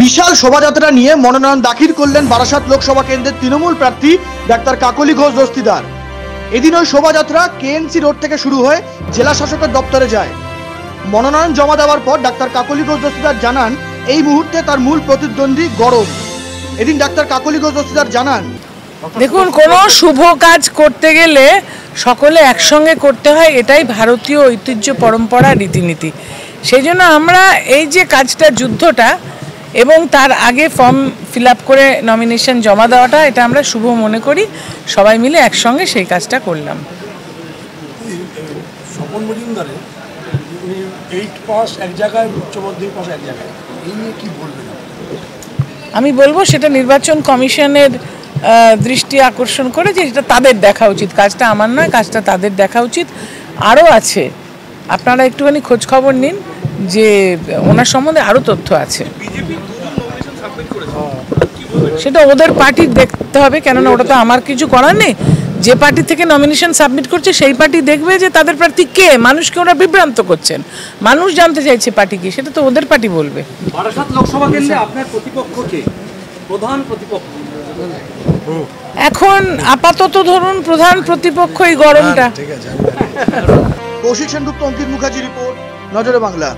বিশাল শোভাযাত্রা নিয়ে মনোনয়ন দাখিল করলেন বারাসাত লোকসভা কেন্দ্রের তৃণমূল প্রার্থী ডাক্তার কাকলি ঘোষ দস্তিদার। এদিন ওই শোভাযাত্রা কেএনসি রোড থেকে শুরু হয়ে জেলা শাসকের দপ্তরে যায়। মনোনয়ন জমা দেওয়ার পর ডাক্তার কাকলি ঘোষ দস্তিদার জানান এই মুহূর্তে তার মূল প্রতিদ্বন্দ্বী গরম। এদিন ডাক্তার কাকলি ঘোষ দস্তিদার জানান, দেখুন, কোনো শুভ কাজ করতে গেলে সকলে একসঙ্গে করতে হয়, এটাই ভারতীয় ঐতিহ্য, পরম্পরা, রীতিনীতি। সেই জন্য আমরা এই যে কাজটা, যুদ্ধটা এবং তার আগে ফর্ম ফিল আপ করে নমিনেশন জমা দেওয়াটা, এটা আমরা শুভ মনে করি। সবাই মিলে একসঙ্গে সেই কাজটা করলাম। স্বপন মজুমদারের 8 পাস এক জায়গায়, উচ্চ মাধ্যমিক পাস এক জায়গায়, এই নিয়ে কি বলবেন? আমি বলবো সেটা নির্বাচন কমিশনের দৃষ্টি আকর্ষণ করে, যে এটা তাদের দেখা উচিত। কাজটা আমার নয়, কাজটা তাদের দেখা উচিত। আরও আছে, আপনারা একটুখানি খোঁজ খবর নিন যে ওনার সম্বন্ধে আরও তথ্য আছে। সেটা ওদের পার্টির দেখতে হবে, কেননা ওটা তো আমার কিছু করার নেই। যে পার্টি থেকে নমিনেশন সাবমিট করছে সেই পার্টি দেখবে যে তাদের প্রার্থী কে। মানুষকে ওরা বিভ্রান্ত করছেন, মানুষ জানতে চাইছে পার্টি কি, সেটা তো ওদের পার্টি বলবে। বারাসাত লোকসভা কেন্দ্রে আপনার প্রতিপক্ষ কে? প্রধান প্রতিপক্ষ এখন আপাতত ধরুন প্রধান প্রতিপক্ষ এই গরমটা। কৌশিক সেনগুপ্ত, অঙ্কিত মুখার্জি রিপোর্ট, নজরে বাংলা।